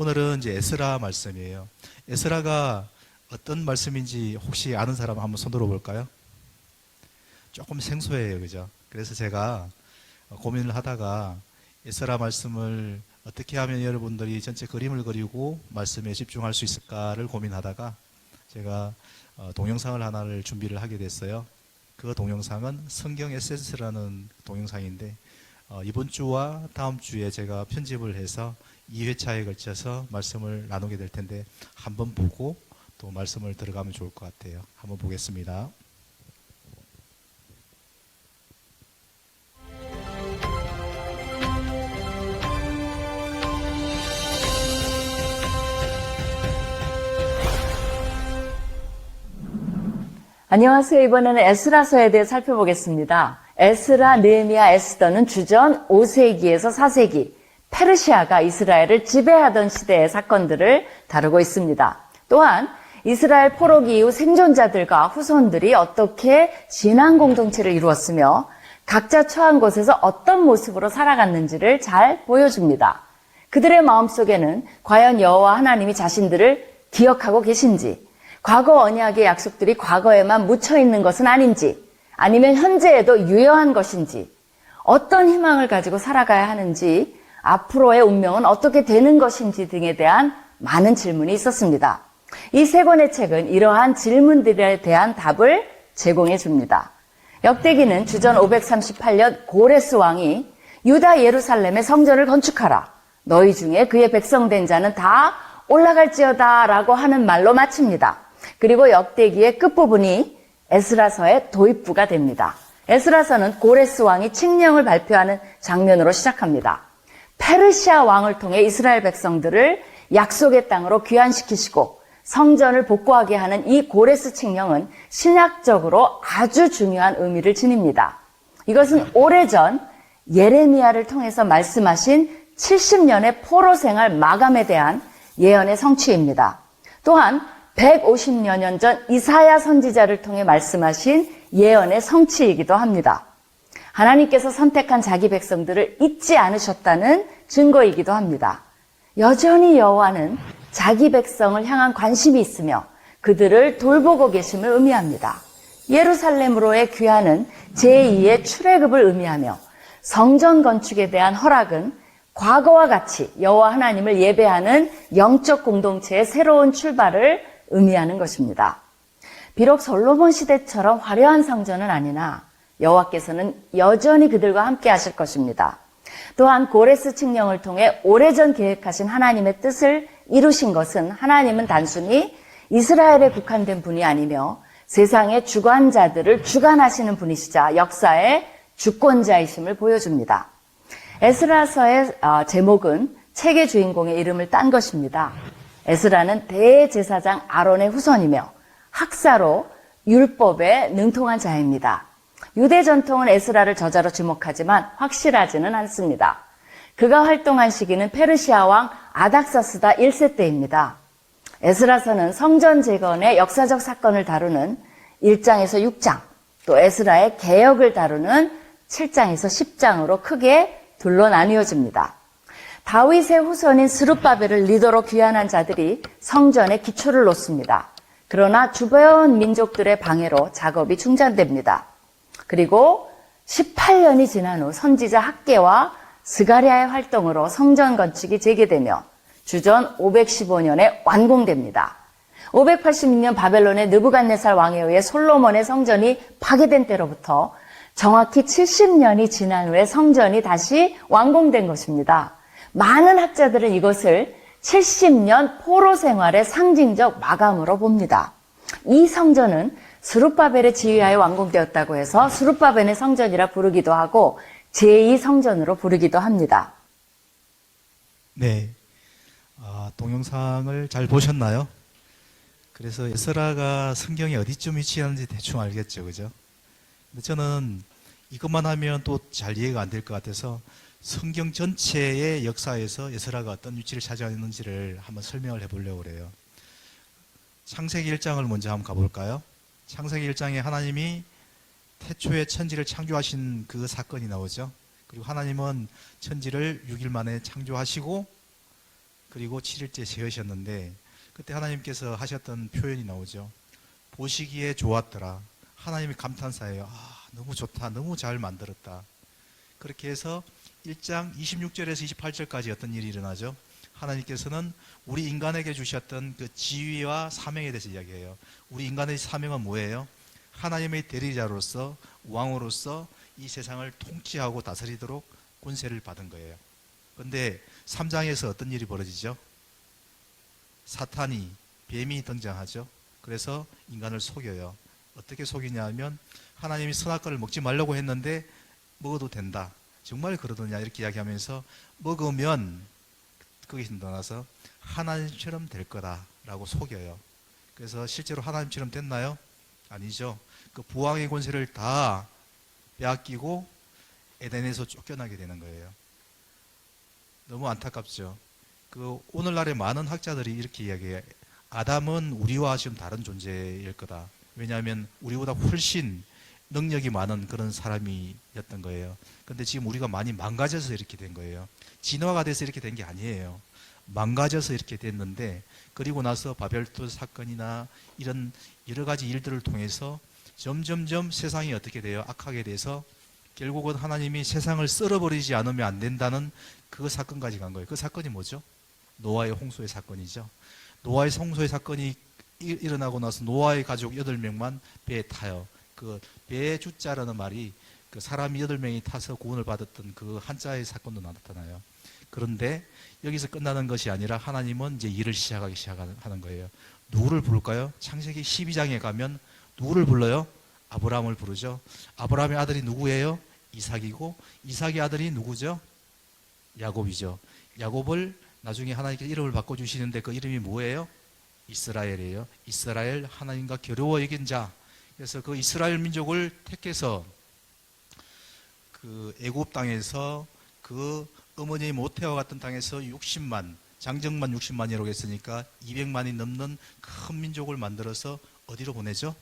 오늘은 이제 에스라 말씀이에요. 에스라가 어떤 말씀인지 혹시 아는 사람 한번 손 들어볼까요? 조금 생소해요, 그죠? 그래서 제가 고민을 하다가 에스라 말씀을 어떻게 하면 여러분들이 전체 그림을 그리고 말씀에 집중할 수 있을까를 고민하다가 제가 동영상을 하나를 준비를 하게 됐어요. 그 동영상은 성경 에센스라는 동영상인데 이번 주와 다음 주에 제가 편집을 해서 2회차에 걸쳐서 말씀을 나누게 될 텐데 한번 보고 또 말씀을 들어가면 좋을 것 같아요. 한번 보겠습니다. 안녕하세요. 이번에는 에스라서에 대해 살펴보겠습니다. 에스라, 느헤미야, 에스더는 주전 5세기에서 4세기 페르시아가 이스라엘을 지배하던 시대의 사건들을 다루고 있습니다. 또한 이스라엘 포로기 이후 생존자들과 후손들이 어떻게 신앙 공동체를 이루었으며 각자 처한 곳에서 어떤 모습으로 살아갔는지를 잘 보여줍니다. 그들의 마음속에는 과연 여호와 하나님이 자신들을 기억하고 계신지, 과거 언약의 약속들이 과거에만 묻혀있는 것은 아닌지, 아니면 현재에도 유효한 것인지, 어떤 희망을 가지고 살아가야 하는지, 앞으로의 운명은 어떻게 되는 것인지 등에 대한 많은 질문이 있었습니다. 이 세 권의 책은 이러한 질문들에 대한 답을 제공해 줍니다. 역대기는 주전 538년 고레스 왕이 유다 예루살렘의 성전을 건축하라. 너희 중에 그의 백성된 자는 다 올라갈지어다 라고 하는 말로 마칩니다. 그리고 역대기의 끝부분이 에스라서의 도입부가 됩니다. 에스라서는 고레스 왕이 칙령을 발표하는 장면으로 시작합니다. 페르시아 왕을 통해 이스라엘 백성들을 약속의 땅으로 귀환시키시고 성전을 복구하게 하는 이 고레스 칙령은 신약적으로 아주 중요한 의미를 지닙니다. 이것은 오래전 예레미야를 통해서 말씀하신 70년의 포로 생활 마감에 대한 예언의 성취입니다. 또한 150여 년 전 이사야 선지자를 통해 말씀하신 예언의 성취이기도 합니다. 하나님께서 선택한 자기 백성들을 잊지 않으셨다는 증거이기도 합니다. 여전히 여호와는 자기 백성을 향한 관심이 있으며 그들을 돌보고 계심을 의미합니다. 예루살렘으로의 귀환은 제2의 출애굽을 의미하며 성전 건축에 대한 허락은 과거와 같이 여호와 하나님을 예배하는 영적 공동체의 새로운 출발을 의미하는 것입니다. 비록 솔로몬 시대처럼 화려한 성전은 아니나 여호와께서는 여전히 그들과 함께 하실 것입니다. 또한 고레스 칙령을 통해 오래전 계획하신 하나님의 뜻을 이루신 것은 하나님은 단순히 이스라엘에 국한된 분이 아니며 세상의 주관자들을 주관하시는 분이시자 역사의 주권자이심을 보여줍니다. 에스라서의 제목은 책의 주인공의 이름을 딴 것입니다. 에스라는 대제사장 아론의 후손이며 학사로 율법에 능통한 자입니다. 유대 전통은 에스라를 저자로 지목하지만 확실하지는 않습니다. 그가 활동한 시기는 페르시아 왕 아닥사스다 1세 때입니다. 에스라서는 성전 재건의 역사적 사건을 다루는 1장에서 6장, 또 에스라의 개혁을 다루는 7장에서 10장으로 크게 둘로 나뉘어집니다. 다윗의 후손인 스룹바벨을 리더로 귀환한 자들이 성전의 기초를 놓습니다. 그러나 주변 민족들의 방해로 작업이 중단됩니다. 그리고 18년이 지난 후 선지자 학개와 스가랴의 활동으로 성전 건축이 재개되며 주전 515년에 완공됩니다. 586년 바벨론의 느부갓네살 왕에 의해 솔로몬의 성전이 파괴된 때로부터 정확히 70년이 지난 후에 성전이 다시 완공된 것입니다. 많은 학자들은 이것을 70년 포로 생활의 상징적 마감으로 봅니다. 이 성전은 스룹바벨의 지휘하에 완공되었다고 해서 스룹바벨의 성전이라 부르기도 하고 제2성전으로 부르기도 합니다. 네, 동영상을 잘 보셨나요? 그래서 에스라가 성경에 어디쯤 위치하는지 대충 알겠죠, 그죠? 근데 저는 이것만 하면 또 잘 이해가 안 될 것 같아서 성경 전체의 역사에서 에스라가 어떤 위치를 차지하는지를 한번 설명을 해보려고 그래요. 창세기 1장을 먼저 한번 가볼까요? 창세기 1장에 하나님이 태초에 천지를 창조하신 그 사건이 나오죠. 그리고 하나님은 천지를 6일 만에 창조하시고 그리고 7일째 세우셨는데 그때 하나님께서 하셨던 표현이 나오죠. 보시기에 좋았더라. 하나님이 감탄사예요. 아, 너무 좋다. 너무 잘 만들었다. 그렇게 해서 1장 26절에서 28절까지 어떤 일이 일어나죠? 하나님께서는 우리 인간에게 주셨던 그 지위와 사명에 대해서 이야기해요. 우리 인간의 사명은 뭐예요? 하나님의 대리자로서 왕으로서 이 세상을 통치하고 다스리도록 권세를 받은 거예요. 그런데 3장에서 어떤 일이 벌어지죠? 사탄이, 뱀이 등장하죠. 그래서 인간을 속여요. 어떻게 속이냐 하면 하나님이 선악과를 먹지 말라고 했는데 먹어도 된다. 정말 그러더냐 이렇게 이야기하면서 먹으면 거기서 떠나서 하나님처럼 될 거다라고 속여요. 그래서 실제로 하나님처럼 됐나요? 아니죠. 그 부왕의 권세를 다 빼앗기고 에덴에서 쫓겨나게 되는 거예요. 너무 안타깝죠. 그 오늘날의 많은 학자들이 이렇게 이야기해요. 아담은 우리와 좀 다른 존재일 거다. 왜냐하면 우리보다 훨씬 능력이 많은 그런 사람이었던 거예요. 그런데 지금 우리가 많이 망가져서 이렇게 된 거예요. 진화가 돼서 이렇게 된 게 아니에요. 망가져서 이렇게 됐는데, 그리고 나서 바벨탑 사건이나 이런 여러 가지 일들을 통해서 점점점 세상이 어떻게 돼요? 악하게 돼서 결국은 하나님이 세상을 썰어버리지 않으면 안 된다는 그 사건까지 간 거예요. 그 사건이 뭐죠? 노아의 홍수의 사건이죠. 노아의 홍수의 사건이 일어나고 나서 노아의 가족 8명만 배에 타요. 그 배의 주자라는 말이 그 사람이 8명이 타서 구원을 받았던 그 한자의 사건도 나타나요. 그런데 여기서 끝나는 것이 아니라 하나님은 이제 일을 시작하는 거예요. 누구를 부를까요? 창세기 12장에 가면 누구를 불러요? 아브라함을 부르죠. 아브라함의 아들이 누구예요? 이삭이고, 이삭의 아들이 누구죠? 야곱이죠. 야곱을 나중에 하나님께서 이름을 바꿔주시는데 그 이름이 뭐예요? 이스라엘이에요. 이스라엘, 하나님과 겨루어 여긴 자. 그래서 그 이스라엘 민족을 택해서 그 애굽 땅에서 그 어머니 모태와 같은 땅에서 60만, 장정만 60만이라고 했으니까 200만이 넘는 큰 민족을 만들어서 어디로 보내죠?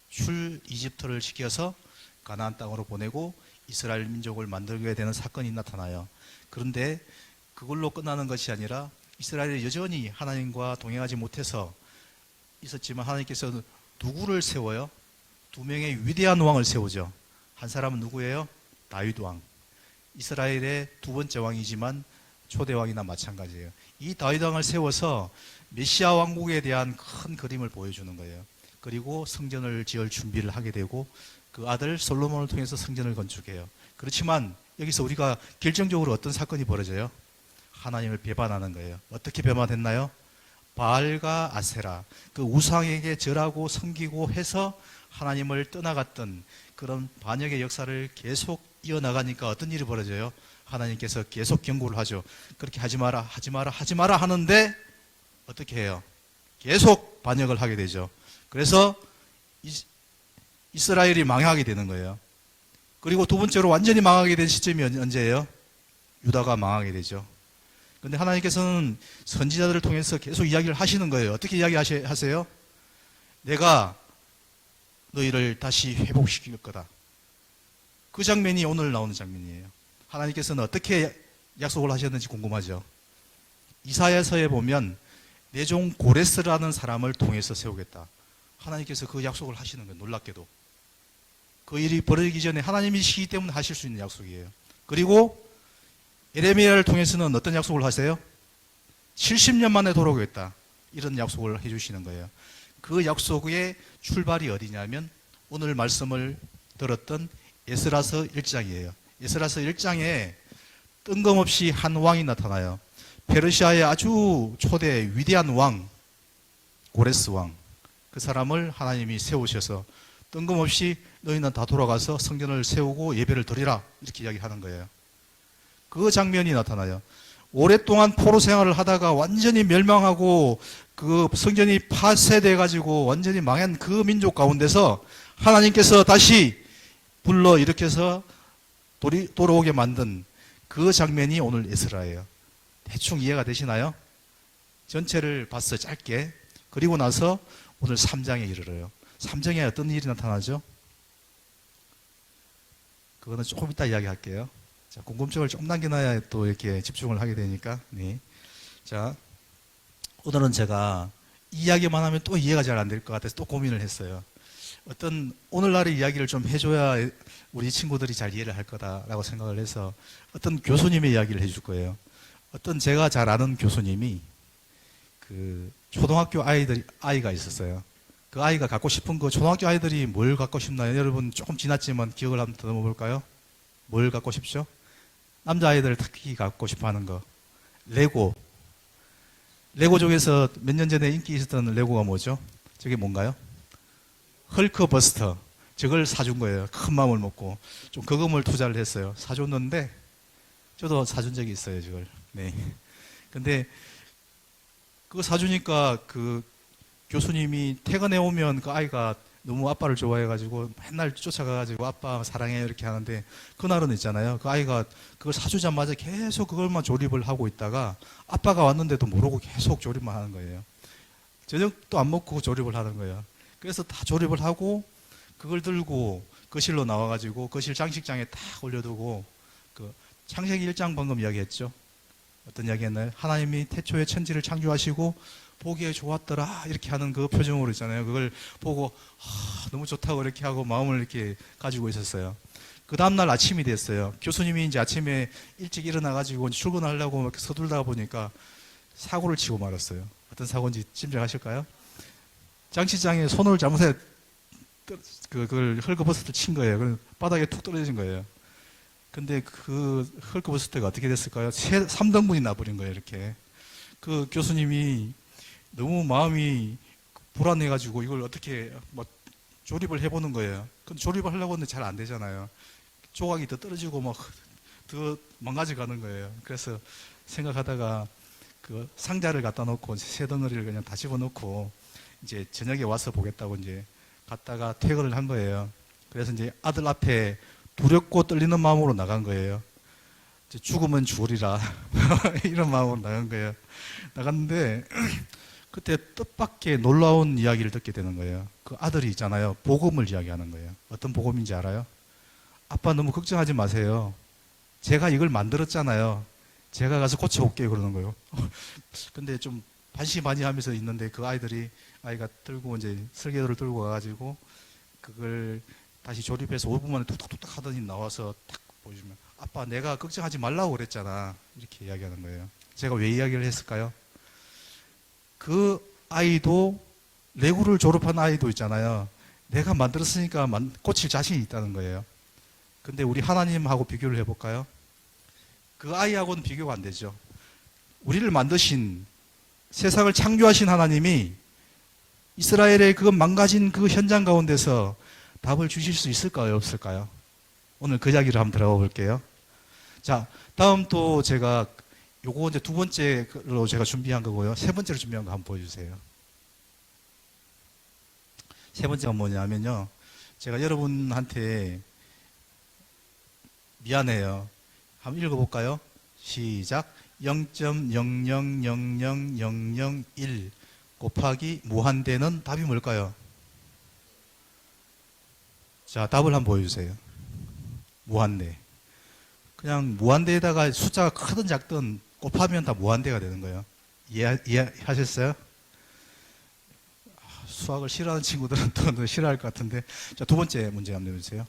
출 이집트를 시켜서 가나안 땅으로 보내고 이스라엘 민족을 만들게 되는 사건이 나타나요. 그런데 그걸로 끝나는 것이 아니라 이스라엘이 여전히 하나님과 동행하지 못해서 있었지만 하나님께서 누구를 세워요? 2명의 위대한 왕을 세우죠. 한 사람은 누구예요? 다윗 왕. 이스라엘의 2번째 왕이지만 초대 왕이나 마찬가지예요. 이 다윗 왕을 세워서 메시아 왕국에 대한 큰 그림을 보여주는 거예요. 그리고 성전을 지을 준비를 하게 되고 그 아들 솔로몬을 통해서 성전을 건축해요. 그렇지만 여기서 우리가 결정적으로 어떤 사건이 벌어져요? 하나님을 배반하는 거예요. 어떻게 배반했나요? 바알과 아세라, 그 우상에게 절하고 섬기고 해서 하나님을 떠나갔던 그런 반역의 역사를 계속 이어나가니까 어떤 일이 벌어져요? 하나님께서 계속 경고를 하죠. 그렇게 하지 마라, 하지 마라, 하지 마라 하는데 어떻게 해요? 계속 반역을 하게 되죠. 그래서 이스라엘이 망하게 되는 거예요. 그리고 두 번째로 완전히 망하게 된 시점이 언제예요? 유다가 망하게 되죠. 그런데 하나님께서는 선지자들을 통해서 계속 이야기를 하시는 거예요. 어떻게 이야기하세요? 내가 너희를 다시 회복시킬 거다. 그 장면이 오늘 나오는 장면이에요. 하나님께서는 어떻게 약속을 하셨는지 궁금하죠. 이사야서에 보면 내 종 고레스라는 사람을 통해서 세우겠다. 하나님께서 그 약속을 하시는 거예요. 놀랍게도. 그 일이 벌어지기 전에 하나님이시기 때문에 하실 수 있는 약속이에요. 그리고 에레미야를 통해서는 어떤 약속을 하세요? 70년 만에 돌아오겠다. 이런 약속을 해주시는 거예요. 그 약속의 출발이 어디냐면 오늘 말씀을 들었던 에스라서 1장이에요. 에스라서 1장에 뜬금없이 한 왕이 나타나요. 페르시아의 아주 초대 위대한 왕, 고레스 왕. 그 사람을 하나님이 세우셔서 뜬금없이 너희는 다 돌아가서 성전을 세우고 예배를 드리라. 이렇게 이야기하는 거예요. 그 장면이 나타나요. 오랫동안 포로 생활을 하다가 완전히 멸망하고 그 성전이 파쇄돼 가지고 완전히 망한 그 민족 가운데서 하나님께서 다시 불러 일으켜서 돌아오게 만든 그 장면이 오늘 에스라예요. 대충 이해가 되시나요? 전체를 봤어요, 짧게. 그리고 나서 오늘 3장에 이르러요. 3장에 어떤 일이 나타나죠? 그거는 조금 이따 이야기할게요. 자, 궁금증을 좀 남겨놔야 또 이렇게 집중을 하게 되니까. 네. 자, 오늘은 제가 이야기만 하면 또 이해가 잘 안 될 것 같아서 또 고민을 했어요. 어떤 오늘날의 이야기를 좀 해줘야 우리 친구들이 잘 이해를 할 거다라고 생각을 해서 어떤 교수님의 이야기를 해줄 거예요. 어떤 제가 잘 아는 교수님이 그 초등학교 아이가 있었어요. 그 아이가 갖고 싶은 거, 초등학교 아이들이 뭘 갖고 싶나요? 여러분 조금 지났지만 기억을 한번 더듬어 볼까요? 뭘 갖고 싶죠? 남자아이들 특히 갖고 싶어 하는 거. 레고. 레고 중에서 몇 년 전에 인기 있었던 레고가 뭐죠? 저게 뭔가요? 헐크버스터. 저걸 사준 거예요. 큰 마음을 먹고. 좀 거금을 투자를 했어요. 사줬는데, 저도 사준 적이 있어요, 저걸. 네. 근데, 그거 사주니까 그 교수님이 퇴근해 오면 그 아이가 너무 아빠를 좋아해가지고 맨날 쫓아가가지고 아빠 사랑해요 이렇게 하는데 그날은 있잖아요. 그 아이가 그걸 사주자마자 계속 그걸만 조립을 하고 있다가 아빠가 왔는데도 모르고 계속 조립만 하는 거예요. 저녁도 안 먹고 조립을 하는 거예요. 그래서 다 조립을 하고 그걸 들고 거실로 나와가지고 거실 장식장에 딱 올려두고 그 창세기 1장 방금 이야기했죠. 어떤 이야기했나요? 하나님이 태초에 천지를 창조하시고 보기에 좋았더라 이렇게 하는 그 표정으로 있잖아요. 그걸 보고 너무 좋다고 이렇게 하고 마음을 이렇게 가지고 있었어요. 그 다음날 아침이 됐어요. 교수님이 이제 아침에 일찍 일어나가지고 출근하려고 막 서둘다 보니까 사고를 치고 말았어요. 어떤 사고인지 짐작하실까요? 장식장에 손을 잘못해 그걸 헐크버스트를 친 거예요. 그래서 바닥에 툭 떨어진 거예요. 근데 그 헐크버스트가 어떻게 됐을까요? 3등분이 나버린 거예요, 이렇게. 그 교수님이 너무 마음이 불안해가지고 이걸 어떻게 막 조립을 해보는 거예요. 근데 조립을 하려고 하는데 잘 안 되잖아요. 조각이 더 떨어지고 막 더 망가져 가는 거예요. 그래서 생각하다가 그 상자를 갖다 놓고 새 덩어리를 그냥 다 집어넣고 이제 저녁에 와서 보겠다고 이제 갔다가 퇴근을 한 거예요. 그래서 이제 아들 앞에 두렵고 떨리는 마음으로 나간 거예요. 죽으면 죽으리라 이런 마음으로 나간 거예요. 나갔는데 그때 뜻밖의 놀라운 이야기를 듣게 되는 거예요. 그 아들이 있잖아요. 복음을 이야기하는 거예요. 어떤 복음인지 알아요? 아빠 너무 걱정하지 마세요. 제가 이걸 만들었잖아요. 제가 가서 고쳐올게요. 그러는 거예요. 근데 좀 반신반의하면서 있는데 그 아이가 들고 이제 설계도를 들고 와가지고 그걸 다시 조립해서 5분 만에 툭툭툭 하더니 나와서 탁 보여주면 아빠 내가 걱정하지 말라고 그랬잖아. 이렇게 이야기하는 거예요. 제가 왜 이야기를 했을까요? 그 아이도 레고를 졸업한 아이도 있잖아요. 내가 만들었으니까 고칠 자신이 있다는 거예요. 근데 우리 하나님하고 비교를 해볼까요? 그 아이하고는 비교가 안 되죠. 우리를 만드신 세상을 창조하신 하나님이 이스라엘의 그 망가진 그 현장 가운데서 답을 주실 수 있을까요? 없을까요? 오늘 그 이야기를 한번 들어가 볼게요. 자, 다음 또 제가 요거 이제 두 번째로 제가 준비한 거고요. 세 번째로 준비한 거 한번 보여주세요. 세 번째가 뭐냐면요. 제가 여러분한테 미안해요. 한번 읽어볼까요? 시작. 0.0000001 곱하기 무한대는 답이 뭘까요? 자, 답을 한번 보여주세요. 무한대. 그냥 무한대에다가 숫자가 크든 작든 곱하면 다 무한대가 되는 거예요. 이해하셨어요? 수학을 싫어하는 친구들은 또 싫어할 것 같은데. 자, 두 번째 문제 한번 내주세요.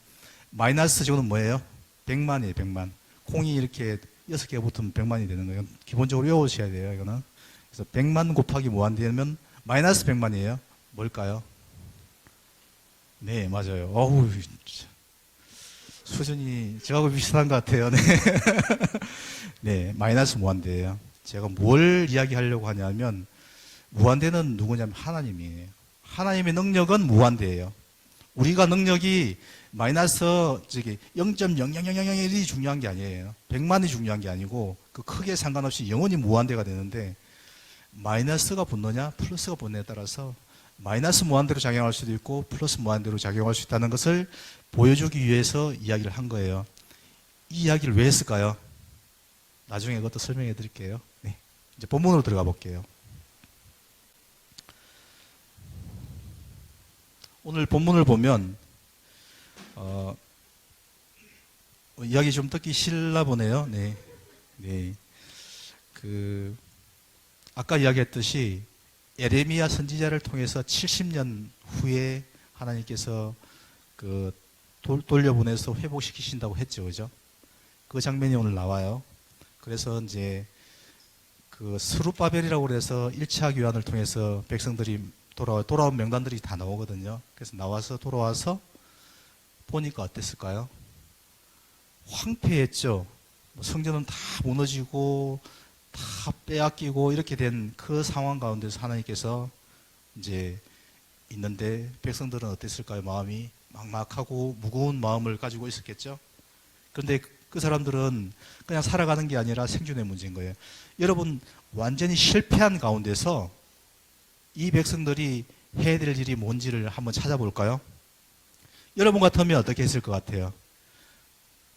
마이너스 제곱은 뭐예요? 100만이에요, 100만. 콩이 이렇게 6개 붙으면 100만이 되는 거예요. 기본적으로 외우셔야 돼요, 이거는. 그래서 100만 곱하기 무한대면 마이너스 100만이에요. 뭘까요? 네, 맞아요. 어우, 수준이 저하고 비슷한 것 같아요. 네. 네, 마이너스 무한대예요. 제가 뭘 이야기하려고 하냐면 무한대는 누구냐면 하나님이에요. 하나님의 능력은 무한대예요. 우리가 능력이 마이너스 0.00001이 중요한 게 아니에요. 100만이 중요한 게 아니고 그 크게 상관없이 영원히 무한대가 되는데 마이너스가 붙느냐 플러스가 붙느냐에 따라서 마이너스 무한대로 작용할 수도 있고 플러스 무한대로 작용할 수 있다는 것을 보여주기 위해서 이야기를 한 거예요. 이 이야기를 왜 했을까요? 나중에 그것도 설명해 드릴게요. 네. 이제 본문으로 들어가 볼게요. 오늘 본문을 보면 이야기 좀 듣기 싫나 보네요. 네. 네. 아까 이야기했듯이 예레미야 선지자를 통해서 70년 후에 하나님께서 그 돌려보내서 회복시키신다고 했죠. 그죠? 그 장면이 오늘 나와요. 그래서 이제 그 스룹바벨이라고 그래서 1차 교환을 통해서 백성들이 돌아온 명단들이 다 나오거든요. 그래서 돌아와서 보니까 어땠을까요? 황폐했죠. 성전은 다 무너지고 다 빼앗기고 이렇게 된 그 상황 가운데서 하나님께서 이제 있는데 백성들은 어땠을까요? 마음이 막막하고 무거운 마음을 가지고 있었겠죠. 그런데 그 사람들은 그냥 살아가는 게 아니라 생존의 문제인 거예요. 여러분, 완전히 실패한 가운데서 이 백성들이 해야 될 일이 뭔지를 한번 찾아볼까요? 여러분 같으면 어떻게 했을 것 같아요?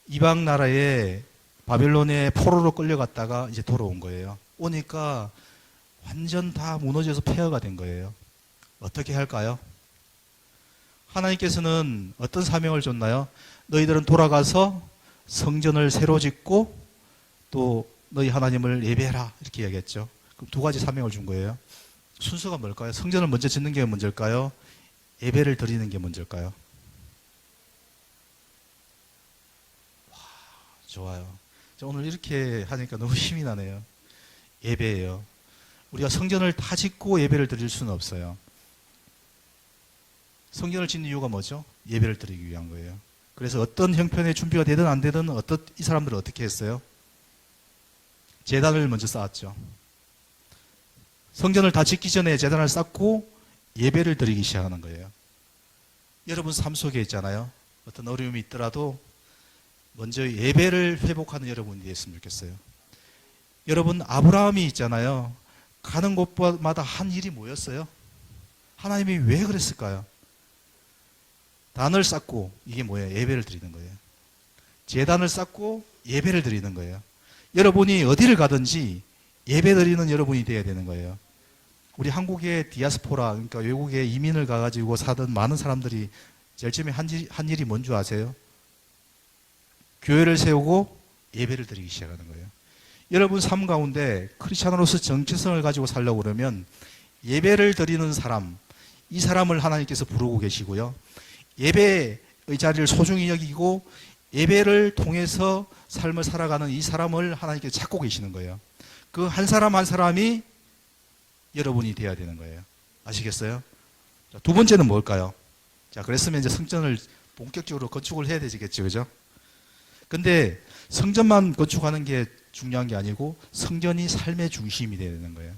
이방 나라에 바벨론에 포로로 끌려갔다가 이제 돌아온 거예요. 오니까 완전 다 무너져서 폐허가 된 거예요. 어떻게 할까요? 하나님께서는 어떤 사명을 줬나요? 너희들은 돌아가서 성전을 새로 짓고 또 너희 하나님을 예배해라 이렇게 이야기했죠. 그럼 두 가지 사명을 준 거예요. 순서가 뭘까요? 성전을 먼저 짓는 게 먼저일까요? 예배를 드리는 게 먼저일까요? 와, 좋아요. 오늘 이렇게 하니까 너무 힘이 나네요. 예배예요. 우리가 성전을 다 짓고 예배를 드릴 수는 없어요. 성전을 짓는 이유가 뭐죠? 예배를 드리기 위한 거예요. 그래서 어떤 형편의 준비가 되든 안 되든 이 사람들은 어떻게 했어요? 제단을 먼저 쌓았죠. 성전을 다 짓기 전에 제단을 쌓고 예배를 드리기 시작하는 거예요. 여러분 삶 속에 있잖아요. 어떤 어려움이 있더라도 먼저 예배를 회복하는 여러분이 됐으면 좋겠어요. 여러분 아브라함이 있잖아요. 가는 곳마다 한 일이 뭐였어요? 하나님이 왜 그랬을까요? 단을 쌓고 이게 뭐예요? 예배를 드리는 거예요. 제단을 쌓고 예배를 드리는 거예요. 여러분이 어디를 가든지 예배 드리는 여러분이 되어야 되는 거예요. 우리 한국의 디아스포라, 그러니까 외국에 이민을 가가지고 사던 많은 사람들이 제일 처음에 한 일이 뭔 줄 아세요? 교회를 세우고 예배를 드리기 시작하는 거예요. 여러분 삶 가운데 크리스찬으로서 정체성을 가지고 살려고 그러면 예배를 드리는 사람, 이 사람을 하나님께서 부르고 계시고요. 예배의 자리를 소중히 여기고 예배를 통해서 삶을 살아가는 이 사람을 하나님께서 찾고 계시는 거예요. 그 한 사람 한 사람이 여러분이 되어야 되는 거예요. 아시겠어요? 자, 두 번째는 뭘까요? 자, 그랬으면 이제 성전을 본격적으로 건축을 해야 되겠죠. 그죠? 근데 성전만 건축하는 게 중요한 게 아니고 성전이 삶의 중심이 되어야 되는 거예요.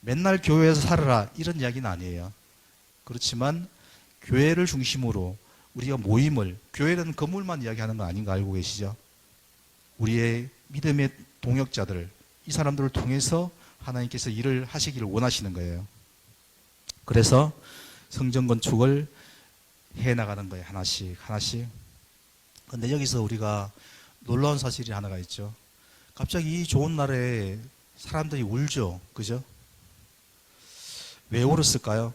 맨날 교회에서 살아라 이런 이야기는 아니에요. 그렇지만 교회를 중심으로 우리가 모임을, 교회는 건물만 이야기하는 거 아닌 거 알고 계시죠? 우리의 믿음의 동역자들, 이 사람들을 통해서 하나님께서 일을 하시기를 원하시는 거예요. 그래서 성전 건축을 해나가는 거예요. 하나씩 하나씩. 근데 여기서 우리가 놀라운 사실이 하나가 있죠. 갑자기 이 좋은 날에 사람들이 울죠. 그죠? 왜 울었을까요?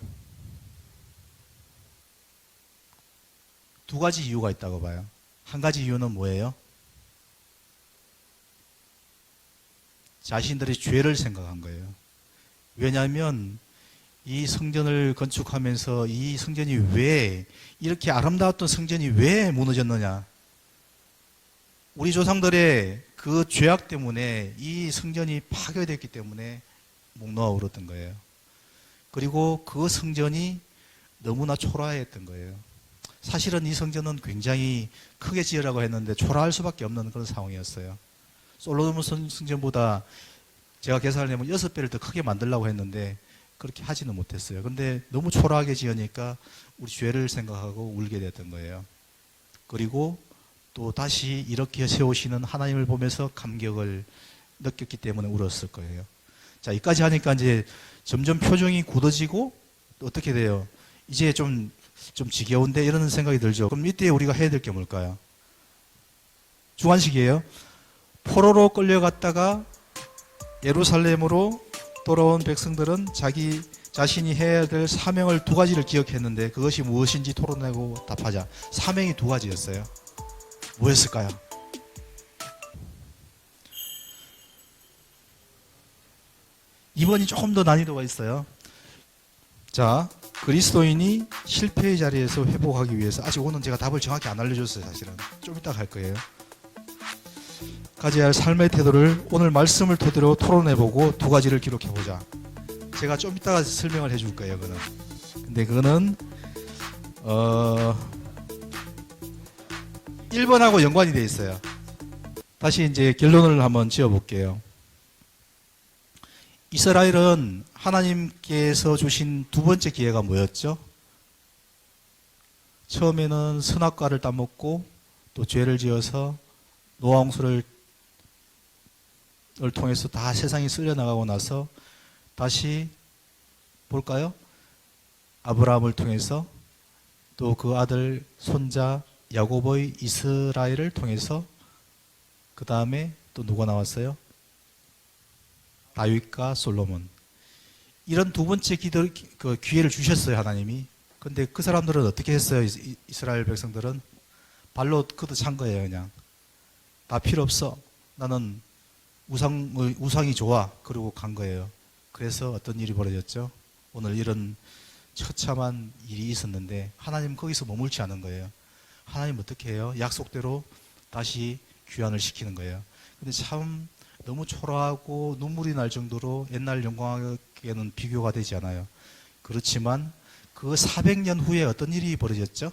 두 가지 이유가 있다고 봐요. 한 가지 이유는 뭐예요? 자신들의 죄를 생각한 거예요. 왜냐하면 이 성전을 건축하면서 이 성전이 왜 이렇게 아름다웠던 성전이 왜 무너졌느냐? 우리 조상들의 그 죄악 때문에 이 성전이 파괴됐기 때문에 목 놓아 울었던 거예요. 그리고 그 성전이 너무나 초라했던 거예요. 사실은 이 성전은 굉장히 크게 지으라고 했는데 초라할 수밖에 없는 그런 상황이었어요. 솔로몬 성전보다 제가 계산을 해보면 6배를 더 크게 만들려고 했는데 그렇게 하지는 못했어요. 근데 너무 초라하게 지으니까 우리 죄를 생각하고 울게 됐던 거예요. 그리고 또 다시 이렇게 세우시는 하나님을 보면서 감격을 느꼈기 때문에 울었을 거예요. 자, 여기까지 하니까 이제 점점 표정이 굳어지고 또 어떻게 돼요? 이제 좀 지겨운데 이런 생각이 들죠. 그럼 이때 우리가 해야 될 게 뭘까요? 주관식이에요. 포로로 끌려갔다가 예루살렘으로 돌아온 백성들은 자기 자신이 해야 될 사명을 두 가지를 기억했는데 그것이 무엇인지 토론하고 답하자. 사명이 두 가지였어요. 뭐였을까요? 2번이 조금 더 난이도가 있어요. 자, 그리스도인이 실패의 자리에서 회복하기 위해서, 아직 오늘 제가 답을 정확히 안 알려줬어요. 사실은 좀 이따 갈 거예요. 가져야 할 삶의 태도를 오늘 말씀을 토대로 토론해보고 두 가지를 기록해보자. 제가 좀 이따가 설명을 해줄 거예요. 그거는. 근데 그거는 1번하고 연관이 돼 있어요. 다시 이제 결론을 한번 지어볼게요. 이스라엘은 하나님께서 주신 두 번째 기회가 뭐였죠? 처음에는 선악과를 따먹고 또 죄를 지어서 노아홍수를 통해서 다 세상이 쓸려나가고 나서 다시 볼까요? 아브라함을 통해서 또 그 아들 손자 야곱의 이스라엘을 통해서 그 다음에 또 누가 나왔어요? 다윗과 솔로몬. 이런 두 번째 기회를 주셨어요, 하나님이. 근데 그 사람들은 어떻게 했어요? 이스라엘 백성들은 발로 걷어찬 거예요. 그냥 다 필요 없어, 나는 우상이 좋아, 그러고 간 거예요. 그래서 어떤 일이 벌어졌죠? 오늘 이런 처참한 일이 있었는데 하나님 거기서 머물지 않은 거예요. 하나님 어떻게 해요? 약속대로 다시 귀환을 시키는 거예요. 근데 참 너무 초라하고 눈물이 날 정도로 옛날 영광에는 비교가 되지 않아요. 그렇지만 그 400년 후에 어떤 일이 벌어졌죠?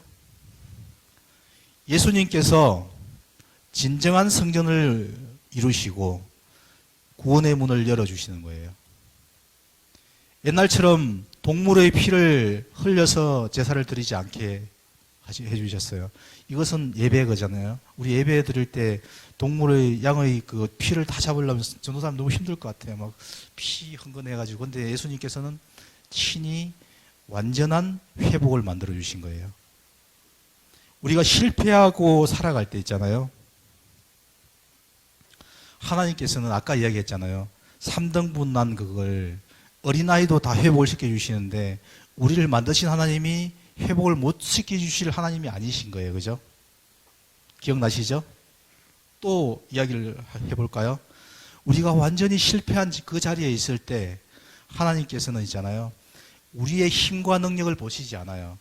예수님께서 진정한 성전을 이루시고 구원의 문을 열어주시는 거예요. 옛날처럼 동물의 피를 흘려서 제사를 드리지 않게 해주셨어요. 이것은 예배 거잖아요. 우리 예배 드릴 때 동물의 양의 그 피를 다 잡으려면 전도사님 너무 힘들 것 같아요. 막 피 흥건해가지고. 근데 예수님께서는 친히 완전한 회복을 만들어 주신 거예요. 우리가 실패하고 살아갈 때 있잖아요. 하나님께서는 아까 이야기했잖아요. 3등분 난 그걸 어린아이도 다 회복을 시켜주시는데 우리를 만드신 하나님이 회복을 못 시켜주실 하나님이 아니신 거예요. 그죠? 기억나시죠? 또 이야기를 해볼까요? 우리가 완전히 실패한 그 자리에 있을 때 하나님께서는 있잖아요. 우리의 힘과 능력을 보시지 않아요.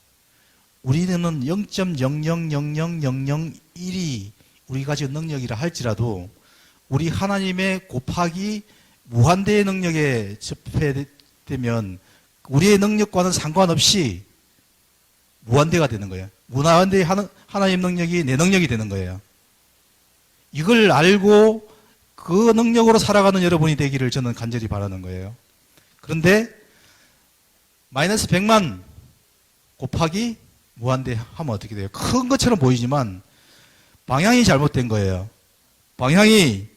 우리는 0.000001이 우리가 가진 능력이라 할지라도 우리 하나님의 곱하기 무한대의 능력에 접해되면 우리의 능력과는 상관없이 무한대가 되는 거예요. 무한대의 하나님 능력이 내 능력이 되는 거예요. 이걸 알고 그 능력으로 살아가는 여러분이 되기를 저는 간절히 바라는 거예요. 그런데 마이너스 100만 곱하기 무한대 하면 어떻게 돼요? 큰 것처럼 보이지만 방향이 잘못된 거예요. 방향이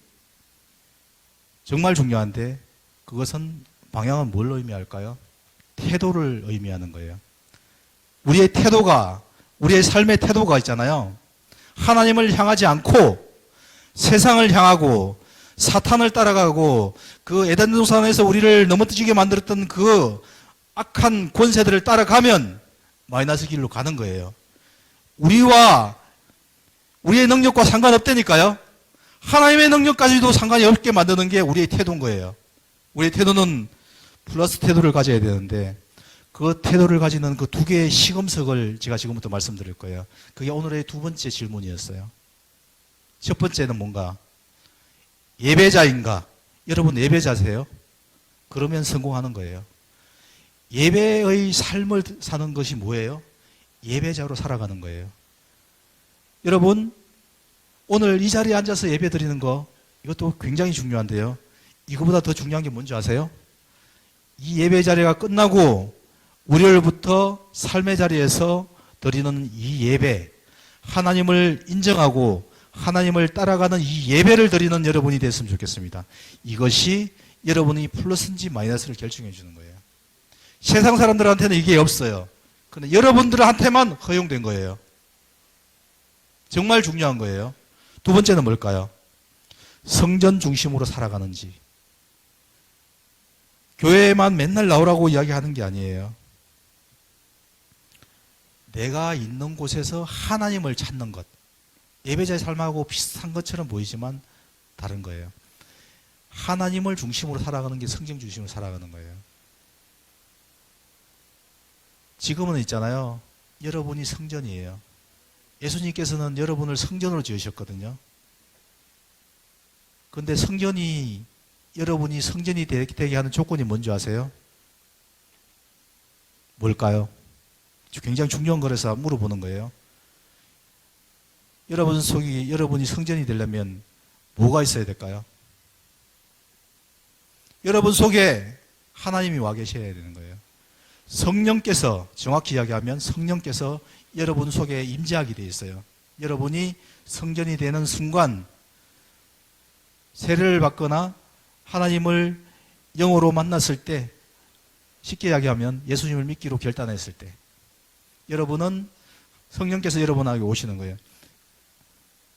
정말 중요한데 그것은 방향은 뭘 의미할까요? 태도를 의미하는 거예요. 우리의 태도가, 우리의 삶의 태도가 있잖아요. 하나님을 향하지 않고 세상을 향하고 사탄을 따라가고 그 에덴 동산에서 우리를 넘어뜨리게 만들었던 그 악한 권세들을 따라가면 마이너스 길로 가는 거예요. 우리의 능력과 상관없다니까요. 하나님의 능력까지도 상관이 없게 만드는 게 우리의 태도인 거예요. 우리의 태도는 플러스 태도를 가져야 되는데 그 태도를 가지는 그 두 개의 시금석을 제가 지금부터 말씀드릴 거예요. 그게 오늘의 두 번째 질문이었어요. 첫 번째는 뭔가? 예배자인가? 여러분 예배자세요? 그러면 성공하는 거예요. 예배의 삶을 사는 것이 뭐예요? 예배자로 살아가는 거예요. 여러분 오늘 이 자리에 앉아서 예배 드리는 거 이것도 굉장히 중요한데요. 이거보다 더 중요한 게 뭔지 아세요? 이 예배 자리가 끝나고 월요일부터 삶의 자리에서 드리는 이 예배, 하나님을 인정하고 하나님을 따라가는 이 예배를 드리는 여러분이 됐으면 좋겠습니다. 이것이 여러분이 플러스인지 마이너스를 결정해 주는 거예요. 세상 사람들한테는 이게 없어요. 근데 여러분들한테만 허용된 거예요. 정말 중요한 거예요. 두 번째는 뭘까요? 성전 중심으로 살아가는지. 교회에만 맨날 나오라고 이야기하는 게 아니에요. 내가 있는 곳에서 하나님을 찾는 것. 예배자의 삶하고 비슷한 것처럼 보이지만 다른 거예요. 하나님을 중심으로 살아가는 게 성경 중심으로 살아가는 거예요. 지금은 있잖아요. 여러분이 성전이에요. 예수님께서는 여러분을 성전으로 지으셨거든요. 그런데 여러분이 성전이 되게 하는 조건이 뭔지 아세요? 뭘까요? 굉장히 중요한 거라서 물어보는 거예요. 여러분이 성전이 되려면 뭐가 있어야 될까요? 여러분 속에 하나님이 와 계셔야 되는 거예요. 성령께서, 정확히 이야기하면 성령께서 여러분 속에 임재하게 되어 있어요. 여러분이 성전이 되는 순간 세례를 받거나 하나님을 영으로 만났을 때, 쉽게 이야기하면 예수님을 믿기로 결단했을 때, 여러분은 성령께서 여러분에게 오시는 거예요.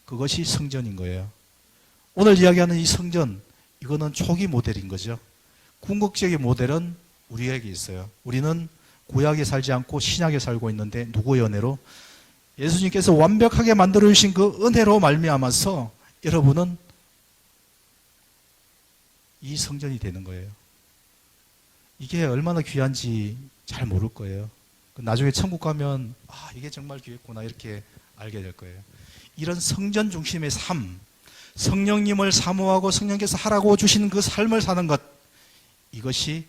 그것이 성전인 거예요. 오늘 이야기하는 이 성전, 이거는 초기 모델인 거죠. 궁극적인 모델은 우리에게 있어요. 우리는 구약에 살지 않고 신약에 살고 있는데 누구의 은혜로? 예수님께서 완벽하게 만들어 주신 그 은혜로 말미암아서 여러분은 이 성전이 되는 거예요. 이게 얼마나 귀한지 잘 모를 거예요. 나중에 천국 가면 이게 정말 귀했구나 이렇게 알게 될 거예요. 이런 성전 중심의 삶, 성령님을 사모하고 성령께서 하라고 주신 그 삶을 사는 것, 이것이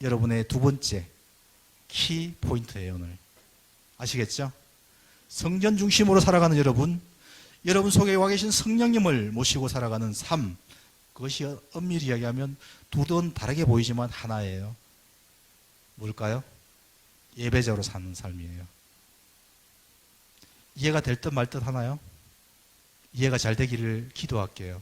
여러분의 두 번째 키 포인트예요. 오늘 아시겠죠? 성전 중심으로 살아가는 여러분 속에 와 계신 성령님을 모시고 살아가는 삶, 그것이 엄밀히 이야기하면 두 돈 다르게 보이지만 하나예요. 뭘까요? 예배자로 사는 삶이에요. 이해가 될 듯 말 듯 하나요? 이해가 잘 되기를 기도할게요.